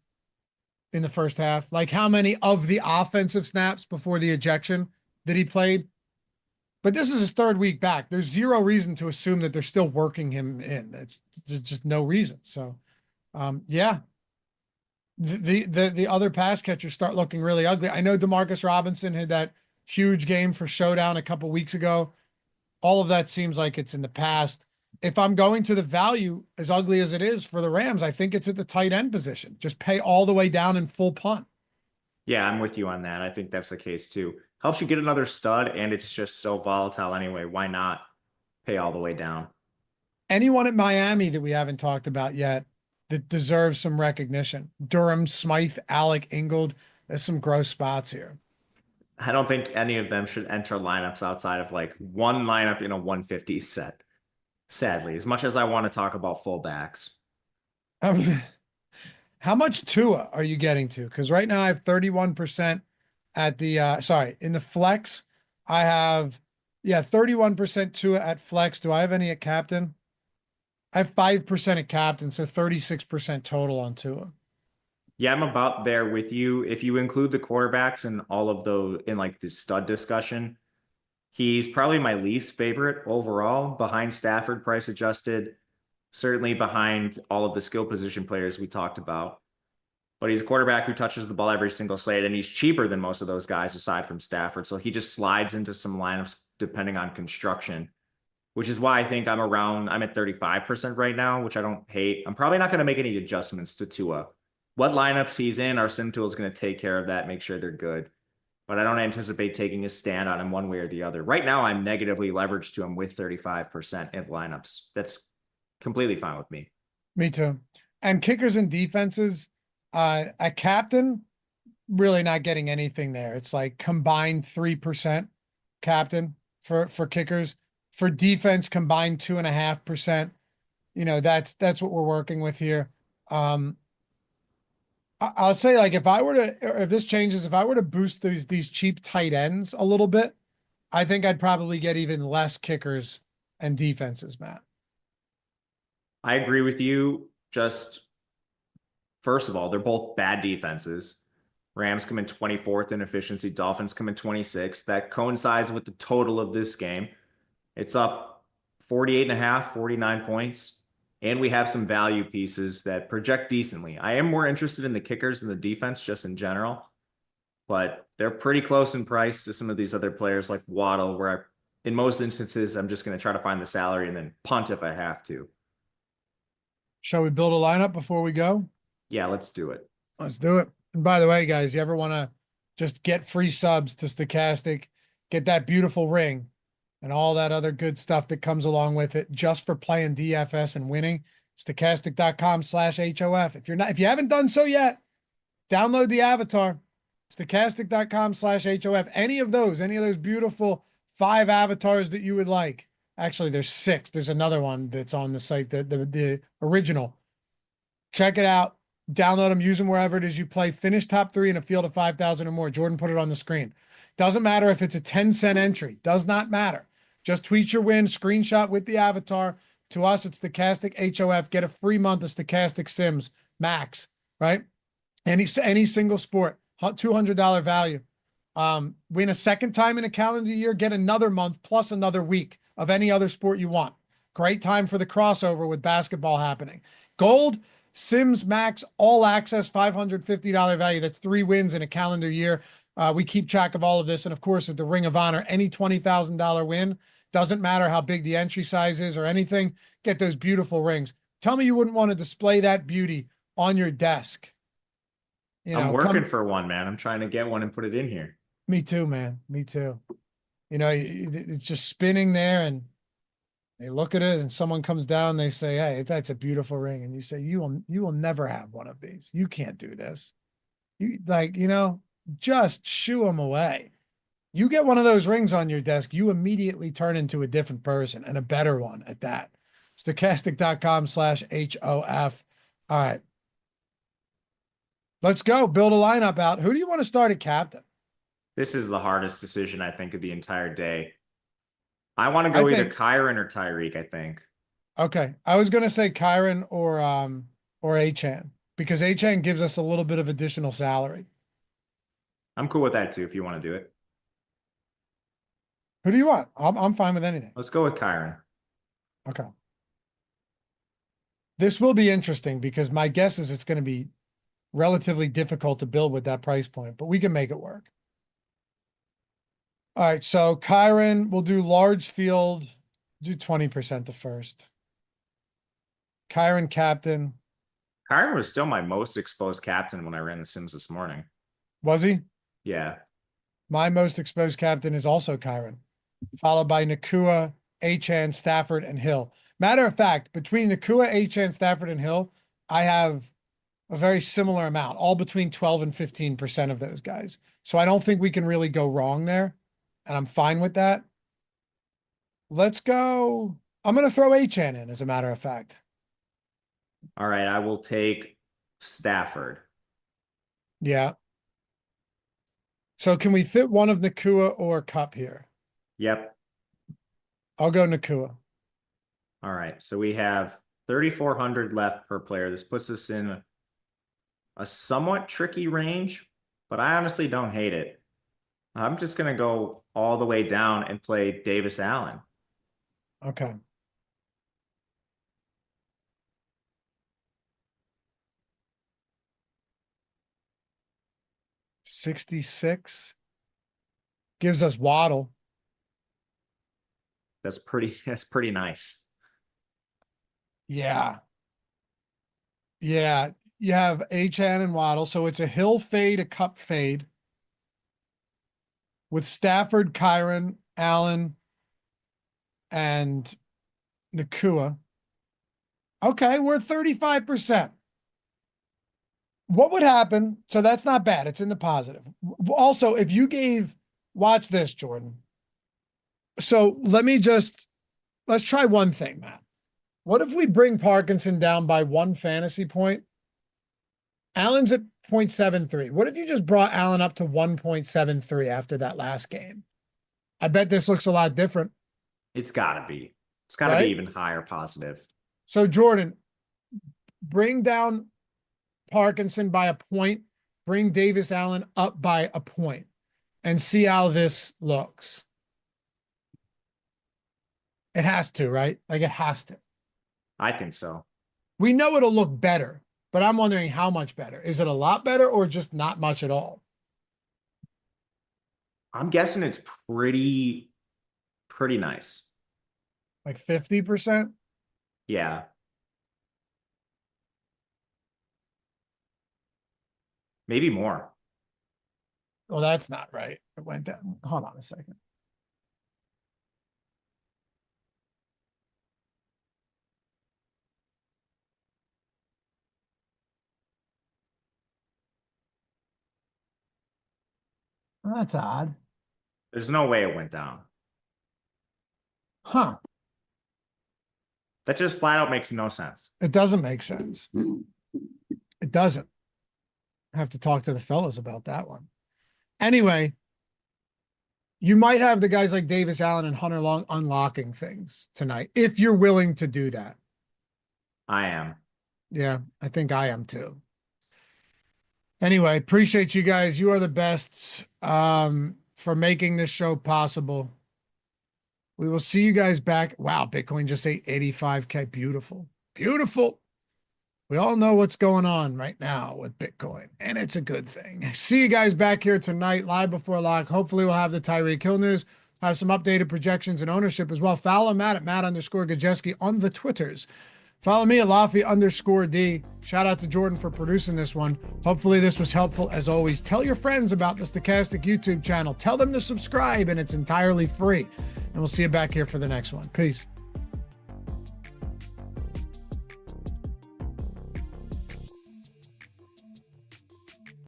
in the first half. Like how many of the offensive snaps before the ejection that he played. But this is his third week back. There's zero reason to assume that they're still working him in. That's just no reason. So, yeah. The other pass catchers start looking really ugly. I know Demarcus Robinson had that huge game for Showdown a couple weeks ago. All of that seems like it's in the past. If I'm going to the value, as ugly as it is for the Rams, I think it's at the tight end position. Just pay all the way down in full punt. Yeah, I'm with you on that. I think that's the case too. Helps you get another stud, and it's just so volatile anyway. Why not pay all the way down? Anyone at Miami that we haven't talked about yet that deserves some recognition? Durham, Smythe, Alec, Ingold. There's some gross spots here. I don't think any of them should enter lineups outside of like one lineup in a 150 set. Sadly, as much as I want to talk about fullbacks. How much Tua are you getting to? Because right now I have 31% at the in the flex. I have 31% Tua at flex. Do I have any at captain? I have 5% at captain, so 36% total on Tua. Yeah, I'm about there with you. If you include the quarterbacks and all of those in like the stud discussion, he's probably my least favorite overall, behind Stafford, price adjusted, certainly behind all of the skill position players we talked about. But he's a quarterback who touches the ball every single slate, and he's cheaper than most of those guys aside from Stafford. So he just slides into some lineups depending on construction, which is why I think I'm at 35% right now, which I don't hate. I'm probably not going to make any adjustments to Tua. What lineups he's in, our sim tool is going to take care of that, make sure they're good. But I don't anticipate taking a stand on him one way or the other. Right now, I'm negatively leveraged to him with 35% of lineups. That's completely fine with me. Me too. And kickers and defenses, at captain, really not getting anything there. It's like combined 3% captain for kickers. For defense, combined 2.5%. That's what we're working with here. I'll say, like, if this changes, if I were to boost these cheap tight ends a little bit, I think I'd probably get even less kickers and defenses, Matt. I agree with you. Just first of all, they're both bad defenses. Rams come in 24th in efficiency. Dolphins come in 26th. That coincides with the total of this game. It's up 48.5, 49 points. And we have some value pieces that project decently. I am more interested in the kickers than the defense just in general, but they're pretty close in price to some of these other players like Waddle, where in most instances, I'm just going to try to find the salary and then punt if I have to. Shall we build a lineup before we go? Yeah, let's do it. Let's do it. And by the way, guys, you ever want to just get free subs to Stokastic, get that beautiful ring, and all that other good stuff that comes along with it just for playing DFS and winning, Stokastic.com/HOF. If you haven't done so yet, download the avatar, Stokastic.com/HOF. Any of those beautiful 5 avatars that you would like. Actually, there's 6. There's another one that's on the site, the original. Check it out. Download them, use them wherever it is you play. Finish top 3 in a field of 5,000 or more. Jordan put it on the screen. Doesn't matter if it's a 10-cent entry. Does not matter. Just tweet your win, screenshot with the avatar. To us, it's Stokastic HOF. Get a free month of Stokastic Sims Max, right? Any single sport, $200 value. Win a second time in a calendar year, get another month plus another week of any other sport you want. Great time for the crossover with basketball happening. Gold, Sims Max, all access, $550 value. That's 3 wins in a calendar year. We keep track of all of this. And of course, at the Ring of Honor, any $20,000 win, doesn't matter how big the entry size is or anything, get those beautiful rings. Tell me you wouldn't want to display that beauty on your desk. I'm working come. for one, man. I'm trying to get one and put it in here. Me too, man. Me too. It's just spinning there, and they look at it, and someone comes down. They say, "Hey, that's a beautiful ring," and you say, "You will never have one of these. You can't do this." Just shoo them away. You get one of those rings on your desk, you immediately turn into a different person, and a better one at that. Stokastic.com/HOF. All right. Let's go. Build a lineup out. Who do you want to start at captain? This is the hardest decision, I think, of the entire day. I want to go either Kyren or Tyreek, I think. Okay. I was gonna say Kyren or Achane, because Achane gives us a little bit of additional salary. I'm cool with that too, if you want to do it. Who do you want? I'm fine with anything. Let's go with Kyren. Okay. This will be interesting because my guess is it's going to be relatively difficult to build with that price point, but we can make it work. All right, so Kyren will do large field, do 20% the first. Kyren captain. Kyren was still my most exposed captain when I ran the Sims this morning. Was he? Yeah. My most exposed captain is also Kyren, followed by Nakua, Achane, Stafford, and Hill. Matter of fact, between Nakua, Achane, Stafford, and Hill, I have a very similar amount, all between 12 and 15% of those guys. So I don't think we can really go wrong there. And I'm fine with that. Let's go. I'm going to throw Achane in, as a matter of fact. All right, I will take Stafford. Yeah. So can we fit one of Nakua or Cup here? Yep. I'll go Nakua. All right, so we have 3,400 left per player. This puts us in a somewhat tricky range, but I honestly don't hate it. I'm just going to go all the way down and play Davis Allen. Okay. $66 gives us Waddle. That's pretty nice. Yeah. Yeah. You have Achane and Waddle. So it's a Hill fade, a Cup fade, with Stafford, Kyren, Allen, and Nakua. Okay, we're 35%. What would happen? So that's not bad. It's in the positive. Also, if you watch this, Jordan. So let's try one thing, Matt. What if we bring Parkinson down by 1 fantasy point? Allen's at 0.73. What if you just brought Allen up to 1.73 after that last game? I bet this looks a lot different. It's got to be. It's got to be even higher positive. So, Jordan, bring down Parkinson by a point, bring Davis Allen up by a point, and see how this looks. It has to, right? Like, it has to. I think so. We know it'll look better, but I'm wondering how much better. Is it a lot better or just not much at all? I'm guessing it's pretty nice. Like 50%? Yeah. Maybe more. Well, that's not right. It went down. Hold on a second. That's odd. There's no way it went down. Huh. That just flat out makes no sense. It doesn't make sense. It doesn't. I have to talk to the fellas about that one. Anyway, you might have the guys like Davis Allen and Hunter Long unlocking things tonight, if you're willing to do that. I am. Yeah, I think I am too. Anyway, appreciate you guys. You are the best for making this show possible. We will see you guys back. Wow, Bitcoin just ate 85K. Beautiful. Beautiful. We all know what's going on right now with Bitcoin, and it's a good thing. See you guys back here tonight, live before lock. Hopefully we'll have the Tyreek Hill news, have some updated projections and ownership as well. Follow Matt at Matt_Gajewski on the Twitters. Follow me at Laffy_D. Shout out to Jordan for producing this one. Hopefully this was helpful. As always, tell your friends about the Stokastic YouTube channel. Tell them to subscribe, and it's entirely free. And we'll see you back here for the next one. Peace.